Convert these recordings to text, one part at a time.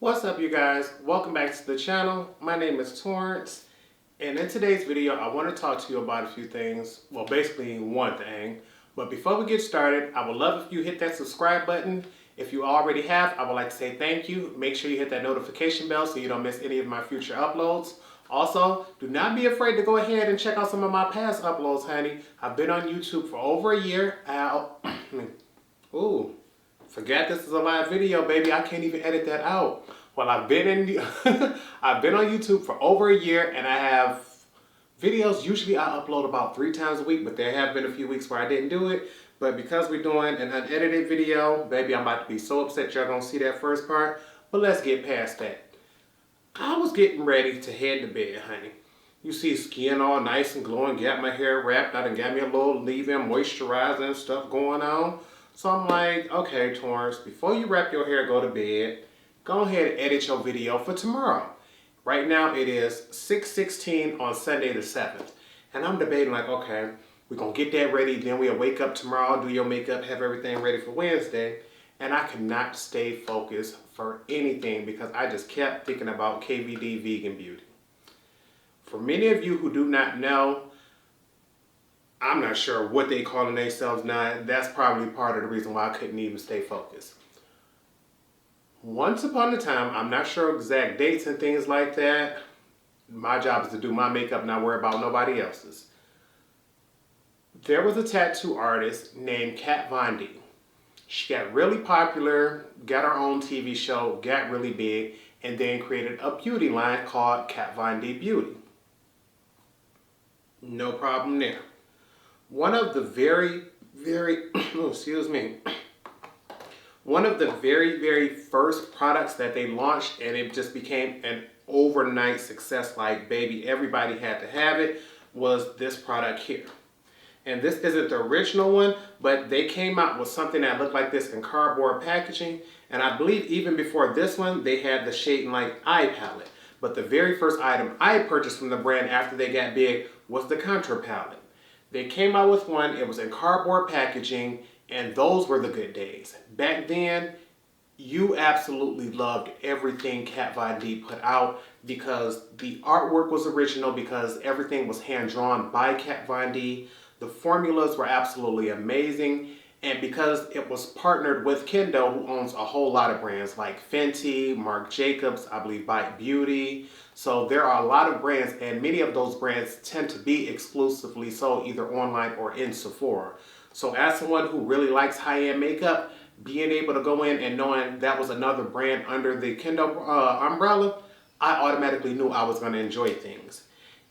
What's up, you guys? Welcome back to the channel. My name is Torrence, and in today's video I want to talk to you about a few things. Well, basically one thing. But before we get started, I would love if you hit that subscribe button. If you already have, I would like to say thank you. Make sure you hit that notification bell so you don't miss any of my future uploads. Also, do not be afraid to go ahead and check out some of my past uploads, honey. I've been on YouTube for over a year. Ooh. Forget this is a live video, baby. I can't even edit that out. Well, I've been on YouTube for over a year, and I have videos. Usually I upload about 3 times a week, but there have been a few weeks where I didn't do it. But because we're doing an unedited video, baby, I'm about to be so upset y'all gonna see that first part. But let's get past that. I was getting ready to head to bed, honey. You see skin all nice and glowing, got my hair wrapped out and got me a little leave-in moisturizer and stuff going on. So I'm like, okay, Torrence, before you wrap your hair, go to bed, go ahead and edit your video for tomorrow. Right now it is 6:16 on Sunday the 7th. And I'm debating like, okay, we're going to get that ready. Then we'll wake up tomorrow, do your makeup, have everything ready for Wednesday. And I could not stay focused for anything because I just kept thinking about KVD Vegan Beauty. For many of you who do not know, I'm not sure what they calling themselves now. That's probably part of the reason why I couldn't even stay focused. Once upon a time, I'm not sure exact dates and things like that. My job is to do my makeup, not worry about nobody else's. There was a tattoo artist named KVD. She got really popular, got her own TV show, got really big, and then created a beauty line called KVD Beauty. No problem there. One of the very first products that they launched, and it just became an overnight success, like baby, everybody had to have it, was this product here. And this isn't the original one, but they came out with something that looked like this in cardboard packaging. And I believe even before this one, they had the Shade and Light eye palette. But the very first item I purchased from the brand after they got big was the contour palette. They came out with one, it was in cardboard packaging, and those were the good days. Back then, you absolutely loved everything KVD put out because the artwork was original, because everything was hand-drawn by KVD. The formulas were absolutely amazing, and because it was partnered with Kendo, who owns a whole lot of brands like Fenty, Marc Jacobs, I believe bout Beauty. So there are a lot of brands, and many of those brands tend to be exclusively sold either online or in Sephora. So as someone who really likes high-end makeup, being able to go in and knowing that was another brand under the Kendo umbrella, I automatically knew I was going to enjoy things.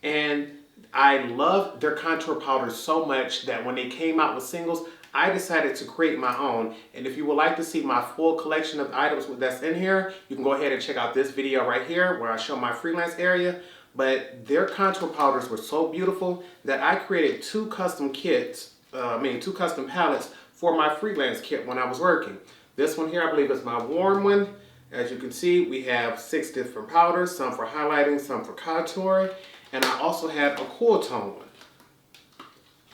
And I loved their contour powders so much that when they came out with singles, I decided to create my own. And if you would like to see my full collection of items that's in here, you can go ahead and check out this video right here where I show my freelance area. But their contour powders were so beautiful that I created 2 custom kits, 2 custom palettes for my freelance kit when I was working. This one here, I believe, is my warm one. As you can see, we have 6 different powders, some for highlighting, some for contouring, and I also have a cool tone one.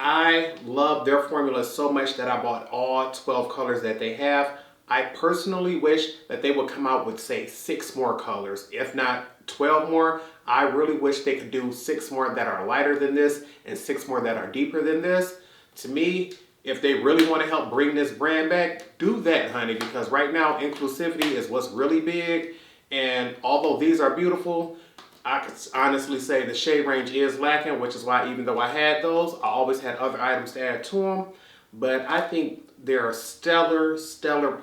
I love their formula so much that I bought all 12 colors that they have. I personally wish that they would come out with, say, 6 more colors, if not 12 more. I really wish they could do 6 more that are lighter than this and 6 more that are deeper than this. To me, if they really want to help bring this brand back, do that, honey, because right now inclusivity is what's really big. And although these are beautiful, I could honestly say the shade range is lacking, which is why even though I had those, I always had other items to add to them. But I think they're a stellar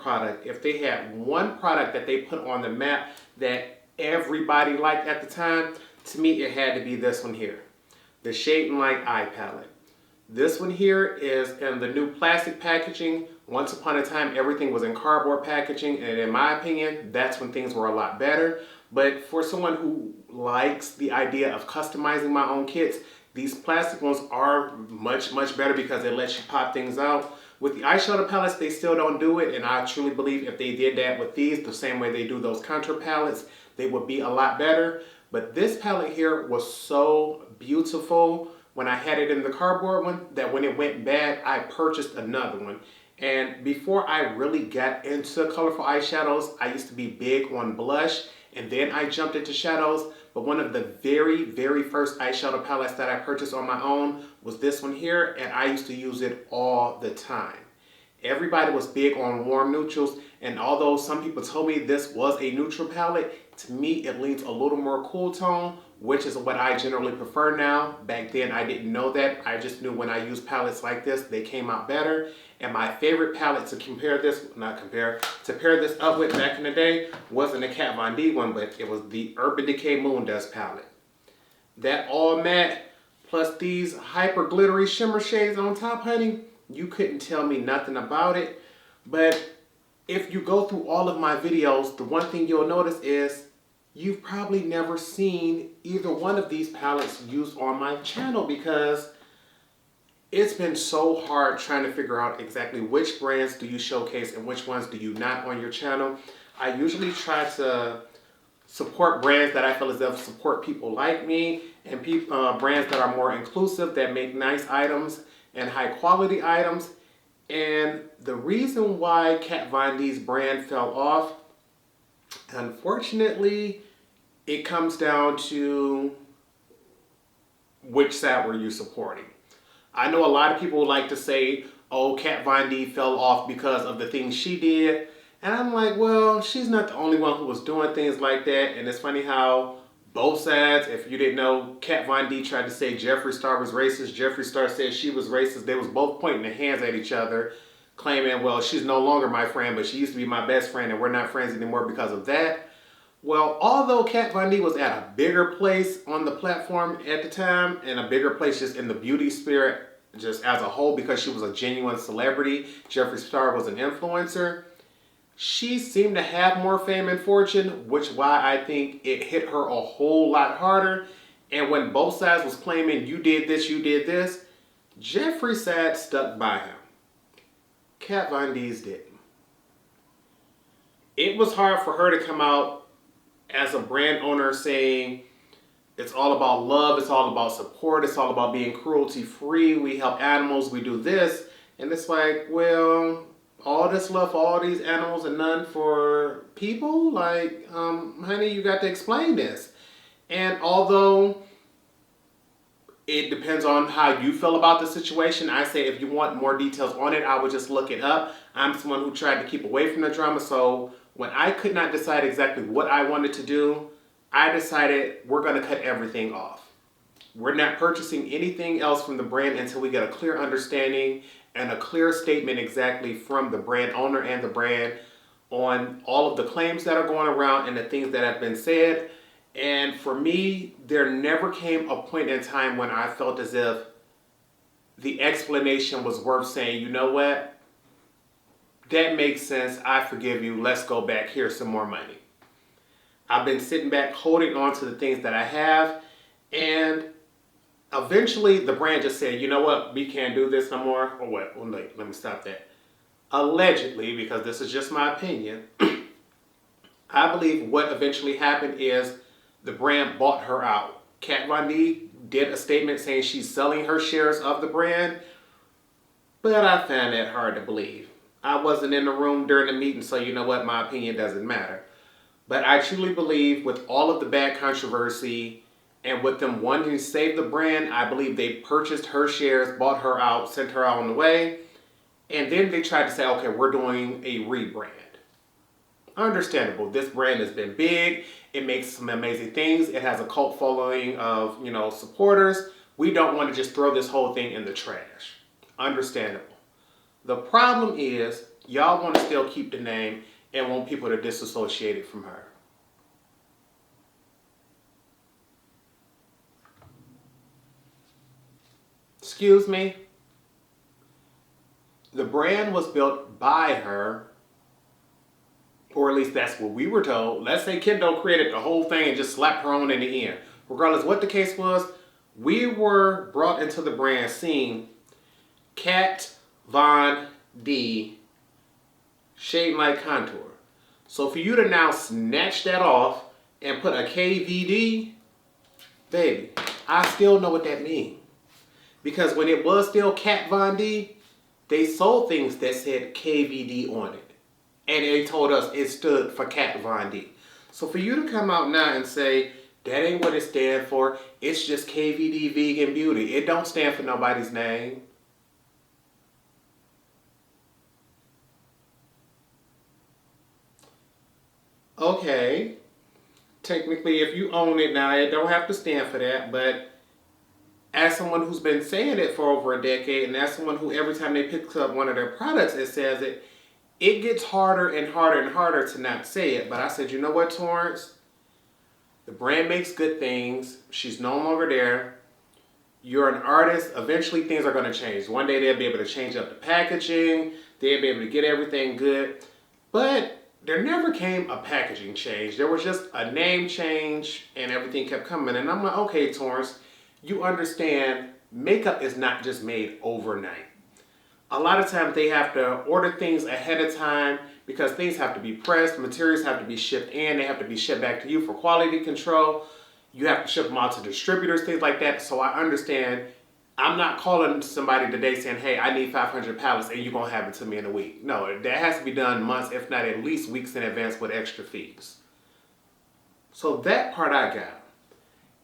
product. If they had one product that they put on the map that everybody liked at the time, to me it had to be this one here, the Shade and Light eye palette. This one here is in the new plastic packaging. Once upon a time, everything was in cardboard packaging, and in my opinion, that's when things were a lot better. But for someone who likes the idea of customizing my own kits, these plastic ones are much better because it lets you pop things out. With the eyeshadow palettes, they still don't do it, and I truly believe if they did that with these, the same way they do those contour palettes, they would be a lot better. But this palette here was so beautiful when I had it in the cardboard one that when it went bad, I purchased another one. And before I really got into colorful eyeshadows, I used to be big on blush, and then I jumped into shadows. But one of the very, very first eyeshadow palettes that I purchased on my own was this one here, and I used to use it all the time. Everybody was big on warm neutrals, and although some people told me this was a neutral palette, to me it leans a little more cool tone, which is what I generally prefer now. Back then I didn't know that. I just knew when I used palettes like this, they came out better. And my favorite palette to pair this up with back in the day wasn't a Kat Von D one, but it was the Urban Decay Moon Dust palette. That all matte plus these hyper glittery shimmer shades on top, honey, you couldn't tell me nothing about it. But if you go through all of my videos, the one thing you'll notice is you've probably never seen either one of these palettes used on my channel, because it's been so hard trying to figure out exactly which brands do you showcase and which ones do you not on your channel. I usually try to support brands that I feel as if support people like me, and brands that are more inclusive, that make nice items and high quality items. And the reason why Kat Von D's brand fell off, unfortunately, it comes down to which side were you supporting. I know a lot of people like to say, oh, Kat Von D fell off because of the things she did. And I'm like, well, she's not the only one who was doing things like that. And it's funny how both sides, if you didn't know, Kat Von D tried to say Jeffree Star was racist. Jeffree Star said she was racist. They was both pointing their hands at each other, claiming, well, she's no longer my friend, but she used to be my best friend, and we're not friends anymore because of that. Well, although Kat Von D was at a bigger place on the platform at the time, and a bigger place just in the beauty spirit, just as a whole, because she was a genuine celebrity, Jeffree Star was an influencer, she seemed to have more fame and fortune, which why I think it hit her a whole lot harder. And when both sides was claiming you did this, Jeffree's side stuck by him. Kat Von D's didn't. It was hard for her to come out as a brand owner saying it's all about love, it's all about support, it's all about being cruelty free, we help animals, we do this. And it's like, well, all this love for all these animals and none for people? Like, honey, you got to explain this. And although it depends on how you feel about the situation, I say if you want more details on it, I would just look it up. I'm someone who tried to keep away from the drama, so when I could not decide exactly what I wanted to do, I decided we're going to cut everything off. We're not purchasing anything else from the brand until we get a clear understanding and a clear statement exactly from the brand owner and the brand on all of the claims that are going around and the things that have been said. And for me, there never came a point in time when I felt as if the explanation was worth saying, you know what? That makes sense. I forgive you. Let's go back. Here's some more money. I've been sitting back holding on to the things that I have, and eventually the brand just said, you know what, we can't do this no more. Or what? Well, let me stop that. Allegedly, because this is just my opinion, I believe what eventually happened is the brand bought her out. Kat Von D did a statement saying she's selling her shares of the brand, but I found that hard to believe. I wasn't in the room during the meeting, so you know what, my opinion doesn't matter. But I truly believe with all of the bad controversy and with them wanting to save the brand, I believe they purchased her shares, bought her out, sent her out on the way, and then they tried to say, okay, we're doing a rebrand. Understandable. This brand has been big. It makes some amazing things. It has a cult following of, supporters. We don't want to just throw this whole thing in the trash. Understandable. The problem is y'all want to still keep the name and want people to disassociate it from her. Excuse me? The brand was built by her, or at least that's what we were told. Let's say Kendo created the whole thing and just slapped her on in the end. Regardless what the case was, we were brought into the brand seeing Kat Von D shade light contour. So for you to now snatch that off and put a KVD, baby, I still know what that means. Because when it was still Kat Von D, they sold things that said KVD on it. And they told us it stood for Kat Von D. So for you to come out now and say, that ain't what it stands for, it's just KVD Vegan Beauty. It don't stand for nobody's name. Okay. Technically, if you own it now, it don't have to stand for that, but as someone who's been saying it for over a decade, and as someone who every time they pick up one of their products, it says it, it gets harder and harder and harder to not say it. But I said, you know what, Torrence? The brand makes good things. She's no longer there. You're an artist. Eventually, things are going to change. One day, they'll be able to change up the packaging. They'll be able to get everything good. But there never came a packaging change. There was just a name change, and everything kept coming. And I'm like, okay, Torrence, you understand makeup is not just made overnight. A lot of times they have to order things ahead of time because things have to be pressed, materials have to be shipped in, they have to be shipped back to you for quality control. You have to ship them out to distributors, things like that. So I understand. I'm not calling somebody today saying, hey, I need 500 pallets and you're going to have it to me in a week. No, that has to be done months, if not at least weeks in advance with extra fees. So that part I got.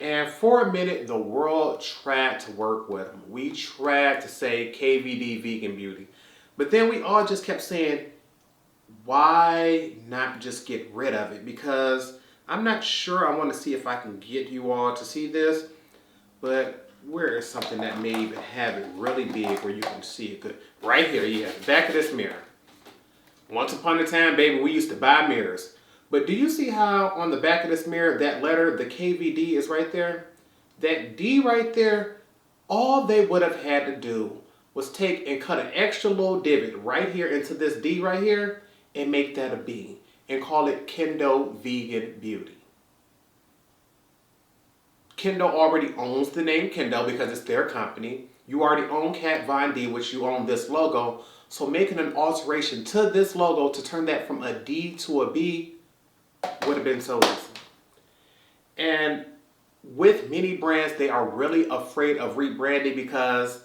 And for a minute, the world tried to work with them. We tried to say KVD Vegan Beauty. But then we all just kept saying, why not just get rid of it? Because I'm not sure. I want to see if I can get you all to see this. But where is something that may even have it really big where you can see it good? Right here, yeah, the back of this mirror. Once upon a time, baby, we used to buy mirrors. But do you see how on the back of this mirror, that letter, the KVD is right there? That D right there, all they would have had to do was take and cut an extra little divot right here into this D right here and make that a B and call it Kendo Vegan Beauty. Kendo already owns the name Kendo because it's their company. You already own Kat Von D, which you own this logo. So making an alteration to this logo to turn that from a D to a B would have been so easy. And with many brands, they are really afraid of rebranding because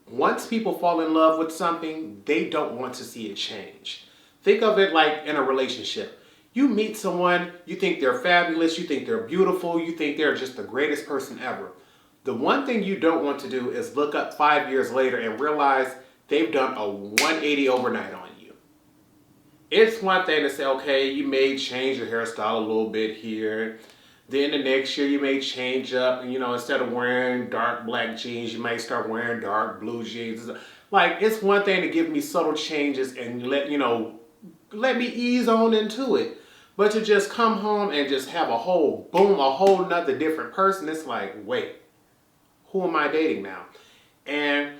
once people fall in love with something, they don't want to see it change. Think of it like in a relationship. You meet someone, you think they're fabulous, you think they're beautiful, you think they're just the greatest person ever. The one thing you don't want to do is look up 5 years later and realize they've done a 180 overnight on you. It's one thing to say, okay, you may change your hairstyle a little bit here. Then the next year you may change up, and instead of wearing dark black jeans, you may start wearing dark blue jeans. Like, it's one thing to give me subtle changes and let me ease on into it. But to just come home and just have a whole nother different person, it's like, wait, who am I dating now? And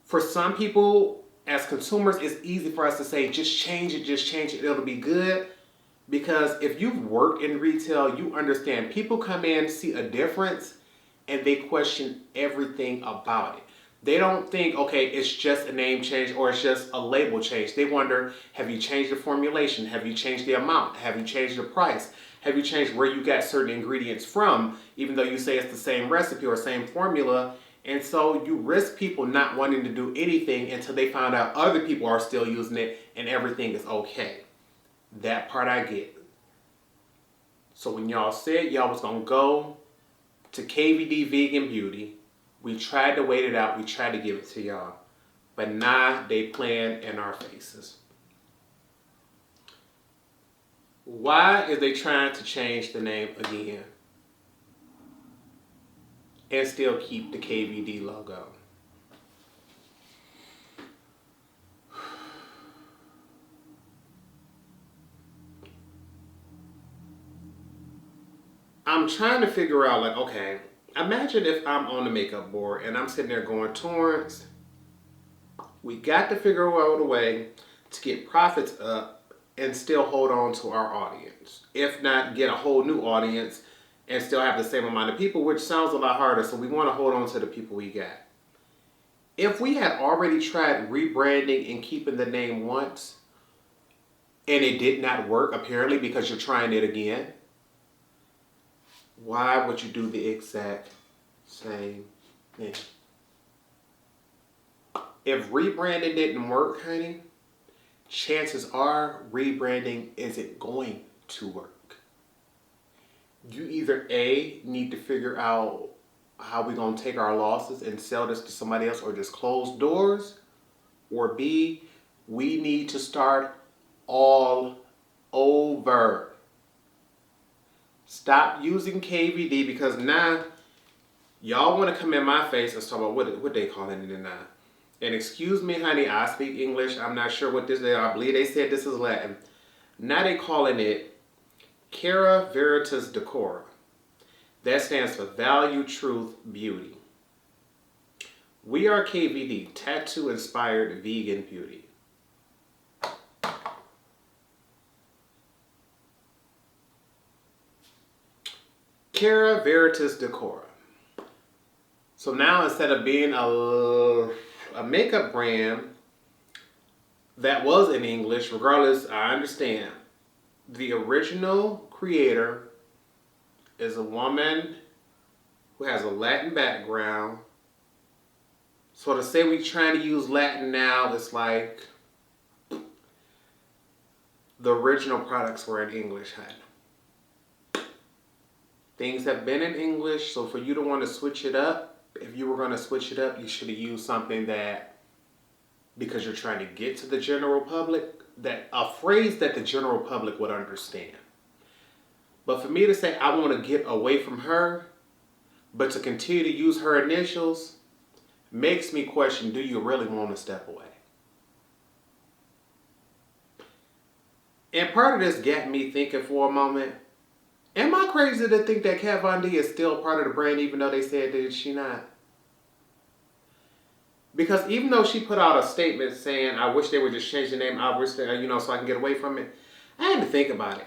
for some people, as consumers, it's easy for us to say, just change it, it'll be good. Because if you've worked in retail, you understand people come in, see a difference, and they question everything about it. They don't think, okay, it's just a name change or it's just a label change. They wonder, have you changed the formulation? Have you changed the amount? Have you changed the price? Have you changed where you got certain ingredients from, even though you say it's the same recipe or same formula? And so you risk people not wanting to do anything until they find out other people are still using it and everything is okay. That part I get. So when y'all said y'all was going to go to KVD Vegan Beauty, we tried to wait it out. We tried to give it to y'all. But now they playing in our faces. Why is they trying to change the name again? And still keep the KVD logo? I'm trying to figure out, like, okay, imagine if I'm on the makeup board and I'm sitting there going, Torrence, we got to figure out a way to get profits up and still hold on to our audience. If not, get a whole new audience and still have the same amount of people, which sounds a lot harder. So we want to hold on to the people we got. If we had already tried rebranding and keeping the name once, and it did not work, apparently, because you're trying it again, why would you do the exact same thing? If rebranding didn't work, honey, chances are rebranding isn't going to work. You either A, need to figure out how we're going to take our losses and sell this to somebody else or just close doors, or B, we need to start all over. Stop using KVD because now y'all want to come in my face and talk about what they calling it now. And excuse me, honey, I speak English. I'm not sure what this is. I believe they said this is Latin. Now they calling it Cara Veritas Decora. That stands for Value, Truth, Beauty. We are KVD, tattoo-inspired vegan beauty. Cara Veritas Decora. So now instead of being a makeup brand that was in English, regardless, I understand. The original creator is a woman who has a Latin background. So to say we're trying to use Latin now, it's like the original products were in English, honey. Things have been in English, so for you to want to switch it up, if you were going to switch it up, you should have used something that, because you're trying to get to the general public, that a phrase that the general public would understand. But for me to say I want to get away from her, but to continue to use her initials, makes me question, do you really want to step away? And part of this got me thinking for a moment, am I crazy to think that Kat Von D is still part of the brand even though they said that she not? Because even though she put out a statement saying, I wish they would just change the name, I wish that, so I can get away from it, I had to think about it.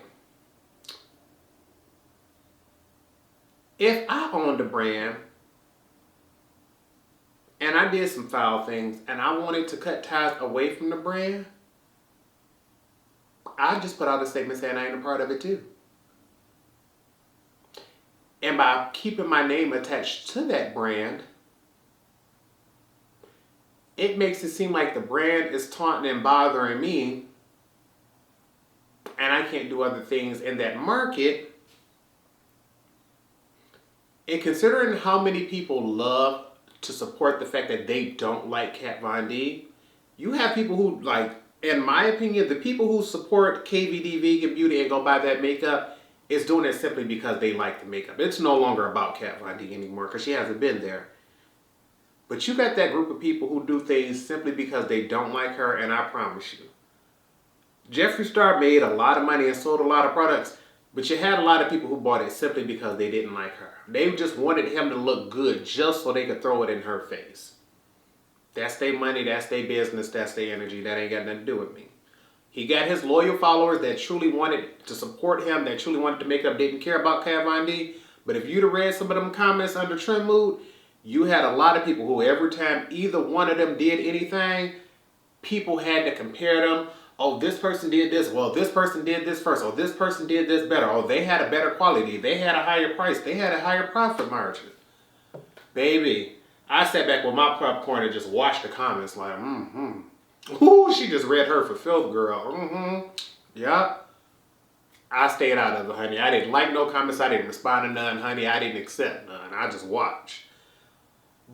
If I owned a brand and I did some foul things and I wanted to cut ties away from the brand, I just put out a statement saying I ain't a part of it too. And by keeping my name attached to that brand, it makes it seem like the brand is taunting and bothering me and I can't do other things in that market. And considering how many people love to support the fact that they don't like Kat Von D, you have people who, like, in my opinion, the people who support KVD Vegan Beauty and go buy that makeup is doing it simply because they like the makeup. It's no longer about Kat Von D anymore because she hasn't been there. But you got that group of people who do things simply because they don't like her, and I promise you, Jeffree Star made a lot of money and sold a lot of products, but you had a lot of people who bought it simply because they didn't like her. They just wanted him to look good just so they could throw it in her face. That's their money, that's their business, that's their energy. That ain't got nothing to do with me. He got his loyal followers that truly wanted to support him, that truly wanted to make up, didn't care about Kat Von D. But if you'd have read some of them comments under Trend Mood, you had a lot of people who every time either one of them did anything, people had to compare them. Oh, this person did this. Well, this person did this first. Oh, this person did this better. Oh, they had a better quality. They had a higher price. They had a higher profit margin. Baby, I sat back with my popcorn and just watched the comments like, Ooh, she just read her for filth, girl. Yup. I stayed out of it, honey. I didn't like no comments. I didn't respond to none, honey. I didn't accept none. I just watched.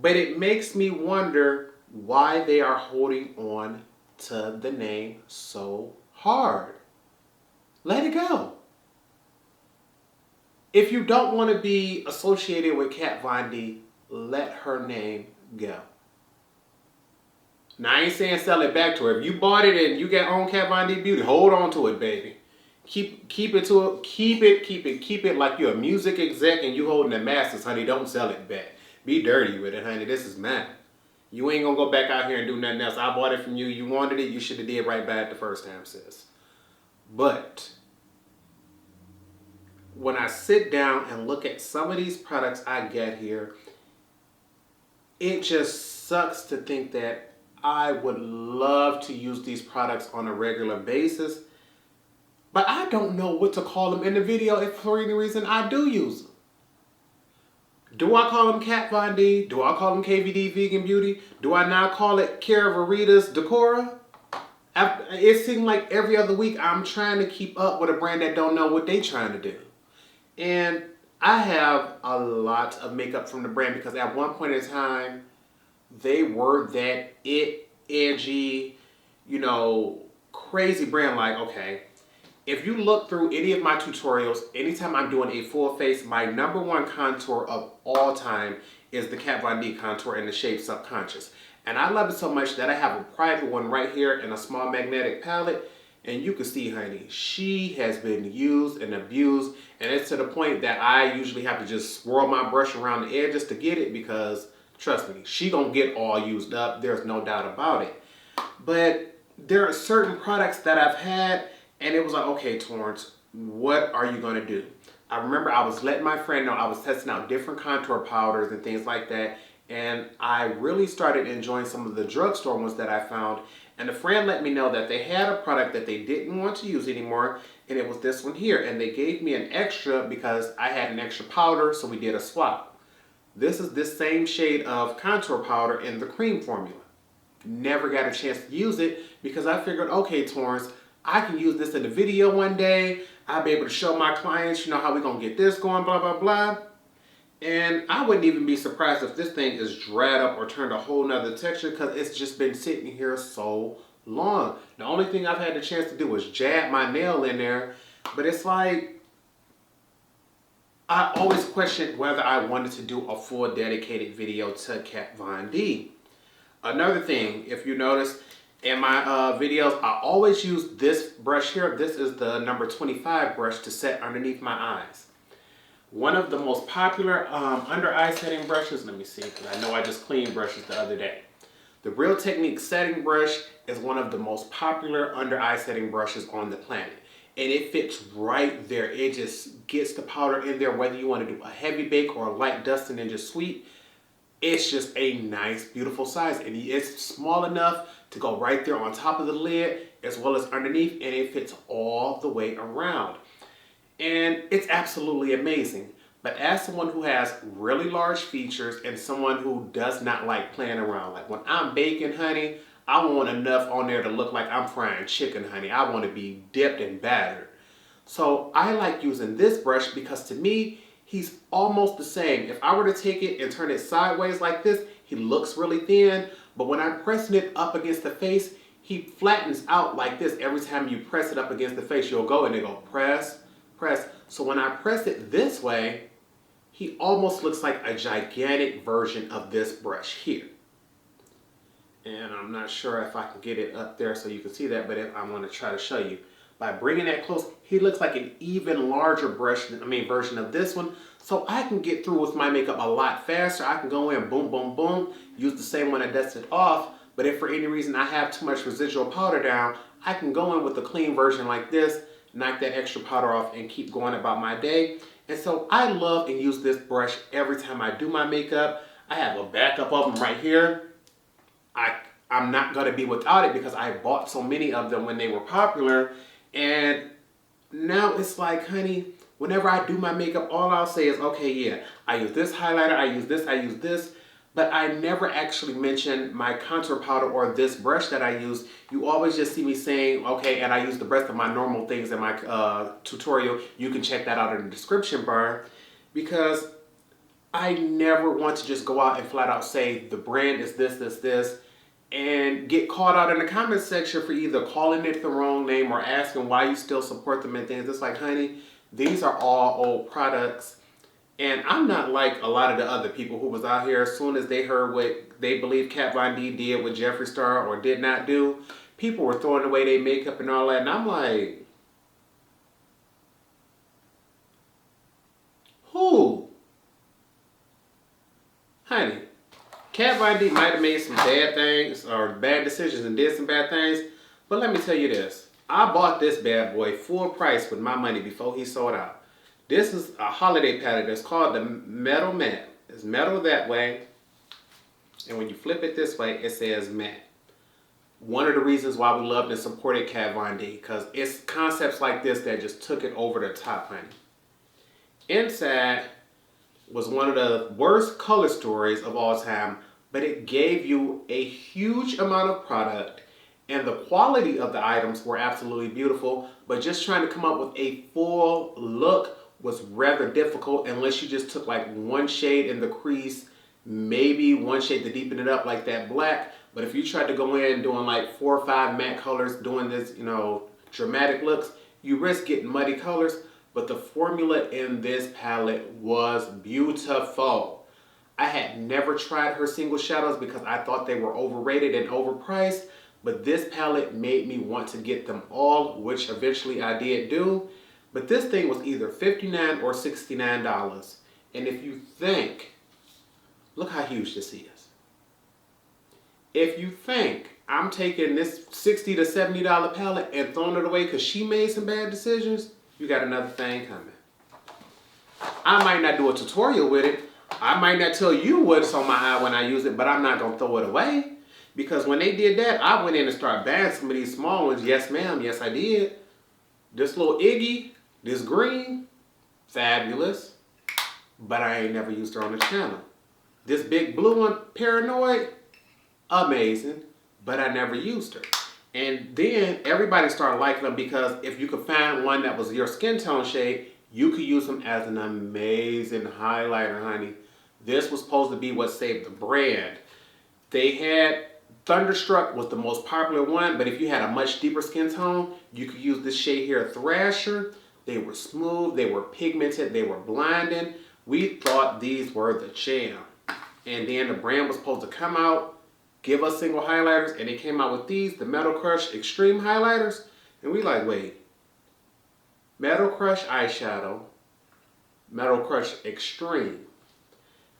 But it makes me wonder why they are holding on to the name so hard. Let it go. If you don't want to be associated with Kat Von D, let her name go. Now, I ain't saying sell it back to her. If you bought it and you got on Kat Von D Beauty, hold on to it, baby. Keep it like you're a music exec and you holding the masters, honey. Don't sell it back. Be dirty with it, honey. This is mine. You ain't gonna go back out here and do nothing else. I bought it from you. You wanted it. You should have did right back the first time, sis. But when I sit down and look at some of these products I get here, it just sucks to think that I would love to use these products on a regular basis, but I don't know what to call them in the video if for any reason I do use them. Do I call them Kat Von D? Do I call them KVD Vegan Beauty? Do I now call it Cara Veritas Decora? It seems like every other week I'm trying to keep up with a brand that don't know what they trying to do. And I have a lot of makeup from the brand because at one point in time, they were that edgy, crazy brand. Like, okay, if you look through any of my tutorials, anytime I'm doing a full face, my number one contour of all time is the Kat Von D contour in the shade Subconscious. And I love it so much that I have a private one right here in a small magnetic palette. And you can see, honey, she has been used and abused. And it's to the point that I usually have to just swirl my brush around the edges to get it because, trust me, she gonna get all used up. There's no doubt about it. But there are certain products that I've had and it was like, okay, Torrence, what are you gonna do? I remember I was letting my friend know I was testing out different contour powders and things like that. And I really started enjoying some of the drugstore ones that I found. And a friend let me know that they had a product that they didn't want to use anymore, and it was this one here. And they gave me an extra because I had an extra powder, so we did a swap. This is this same shade of contour powder in the cream formula. Never got a chance to use it because I figured, okay, Torrence, I can use this in the video one day. I'll be able to show my clients, how we're going to get this going, blah, blah, blah. And I wouldn't even be surprised if this thing is dried up or turned a whole nother texture because it's just been sitting here so long. The only thing I've had the chance to do was jab my nail in there, but it's like, I always questioned whether I wanted to do a full dedicated video to Kat Von D. Another thing, if you notice in my videos, I always use this brush here. This is the number 25 brush to set underneath my eyes. One of the most popular under eye setting brushes, let me see, because I know I just cleaned brushes the other day. The Real Technique setting brush is one of the most popular under eye setting brushes on the planet. And it fits right there. It just gets the powder in there, whether you want to do a heavy bake or a light dusting and just sweep. It's just a nice, beautiful size. And it's small enough to go right there on top of the lid as well as underneath, and it fits all the way around. And it's absolutely amazing. But as someone who has really large features and someone who does not like playing around, like when I'm baking, honey, I want enough on there to look like I'm frying chicken, honey. I want to be dipped and battered. So I like using this brush because to me, he's almost the same. If I were to take it and turn it sideways like this, he looks really thin. But when I'm pressing it up against the face, he flattens out like this. Every time you press it up against the face, you'll go and they go press, press. So when I press it this way, he almost looks like a gigantic version of this brush here. And I'm not sure if I can get it up there so you can see that, but if I'm going to try to show you. By bringing that close, he looks like an even larger version of this one. So I can get through with my makeup a lot faster. I can go in, boom, boom, boom, use the same one I dusted off. But if for any reason I have too much residual powder down, I can go in with a clean version like this, knock that extra powder off and keep going about my day. And so I love and use this brush every time I do my makeup. I have a backup of them right here. I'm not going to be without it because I bought so many of them when they were popular. And now it's like, honey, whenever I do my makeup, all I'll say is, okay, yeah, I use this highlighter, I use this. But I never actually mention my contour powder or this brush that I use. You always just see me saying, okay, and I use the rest of my normal things in my tutorial. You can check that out in the description bar because I never want to just go out and flat out say the brand is this, and get caught out in the comment section for either calling it the wrong name or asking why you still support them and things. It's like, honey, these are all old products. And I'm not like a lot of the other people who was out here as soon as they heard what they believe Kat Von D did with Jeffree Star or did not do. People were throwing away their makeup and all that. And I'm like, who? Honey, Kat Von D might have made some bad things or bad decisions and did some bad things. But let me tell you this. I bought this bad boy full price with my money before he sold out. This is a holiday palette that's called the Metal Matte. It's metal that way. And when you flip it this way, it says matte. One of the reasons why we loved and supported Kat Von D, because it's concepts like this that just took it over the top, honey. Inside, was one of the worst color stories of all time, but it gave you a huge amount of product and the quality of the items were absolutely beautiful, but just trying to come up with a full look was rather difficult unless you just took like one shade in the crease, maybe one shade to deepen it up like that black. But if you tried to go in doing like 4 or 5 matte colors, doing this, you know, dramatic looks, you risk getting muddy colors. But the formula in this palette was beautiful. I had never tried her single shadows because I thought they were overrated and overpriced. But this palette made me want to get them all, which eventually I did do. But this thing was either $59 or $69. And if you think, look how huge this is. If you think I'm taking this $60 to $70 palette and throwing it away because she made some bad decisions, you got another thing coming. I might not do a tutorial with it. I might not tell you what's on my eye when I use it, but I'm not going to throw it away. Because when they did that, I went in and started buying some of these small ones. Yes, ma'am. Yes, I did. This little Iggy, this green, fabulous. But I ain't never used her on the channel. This big blue one, Paranoid, amazing. But I never used her. And then everybody started liking them because if you could find one that was your skin tone shade, you could use them as an amazing highlighter, honey. This was supposed to be what saved the brand. They had Thunderstruck was the most popular one, but if you had a much deeper skin tone, you could use this shade here, Thrasher. They were smooth, they were pigmented, they were blinding. We thought these were the jam. And then the brand was supposed to come out, give us single highlighters, and they came out with these, the Metal Crush Extreme Highlighters. And we like, wait, Metal Crush eyeshadow, Metal Crush Extreme.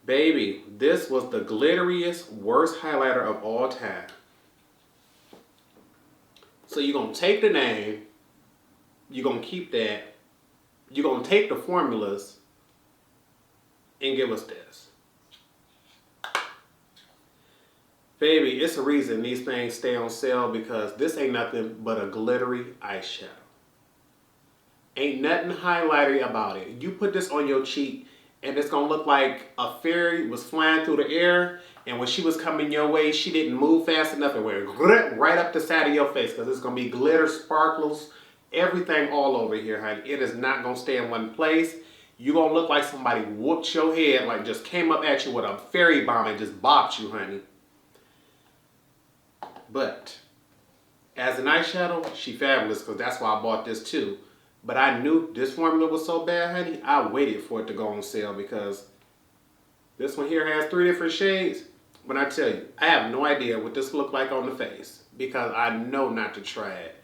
Baby, this was the glitteriest, worst highlighter of all time. So you're going to take the name, you're going to keep that, you're going to take the formulas, and give us this. Baby, it's a reason these things stay on sale because this ain't nothing but a glittery eyeshadow. Ain't nothing highlighter about it. You put this on your cheek, and it's going to look like a fairy was flying through the air. And when she was coming your way, she didn't move fast enough and went right up the side of your face. Because it's going to be glitter, sparkles, everything all over here, honey. It is not going to stay in one place. You're going to look like somebody whooped your head, like just came up at you with a fairy bomb and just bopped you, honey. But as an eyeshadow, she fabulous because that's why I bought this too. But I knew this formula was so bad, honey, I waited for it to go on sale because this one here has 3 different shades. But I tell you, I have no idea what this look like on the face because I know not to try it.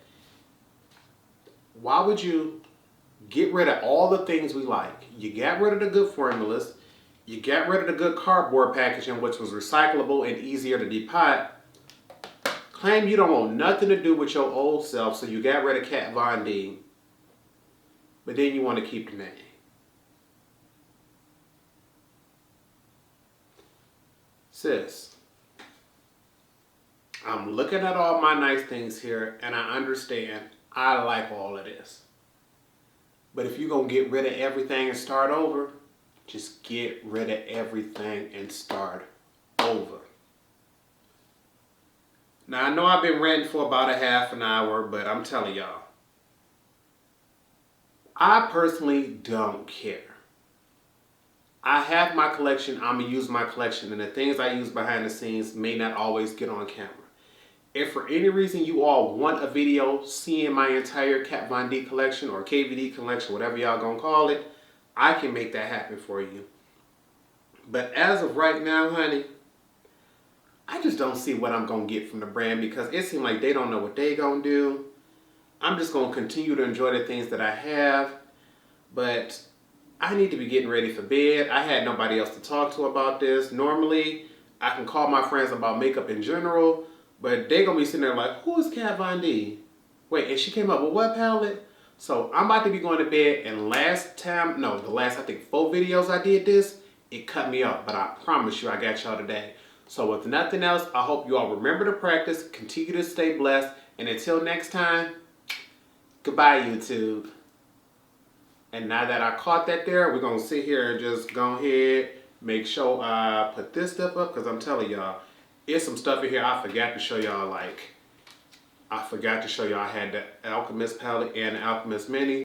Why would you get rid of all the things we like? You got rid of the good formulas. You got rid of the good cardboard packaging, which was recyclable and easier to depot. Claim you don't want nothing to do with your old self, so you got rid of Kat Von D. But then you want to keep the name. Sis, I'm looking at all my nice things here and I understand I like all of this. But if you're going to get rid of everything and start over, just get rid of everything and start over. Now I know I've been ranting for about a half an hour, but I'm telling y'all, I personally don't care. I have my collection, I'm going to use my collection, and the things I use behind the scenes may not always get on camera. If for any reason you all want a video seeing my entire Kat Von D collection or KVD collection, whatever y'all going to call it, I can make that happen for you. But as of right now, honey, I just don't see what I'm going to get from the brand because it seems like they don't know what they going to do. I'm just going to continue to enjoy the things that I have, but I need to be getting ready for bed. I had nobody else to talk to about this. Normally, I can call my friends about makeup in general, but they're going to be sitting there like, who is Kat Von D? Wait, and she came up with what palette? So I'm about to be going to bed, and the last, I think 4 videos I did this, it cut me off, but I promise you I got y'all today. So with nothing else, I hope you all remember to practice, continue to stay blessed, and until next time, goodbye, YouTube. And now that I caught that there, we're going to sit here and just go ahead, make sure I put this stuff up, because I'm telling y'all, it's some stuff in here I forgot to show y'all. Like, I forgot to show y'all I had the Alchemist palette and the Alchemist Mini.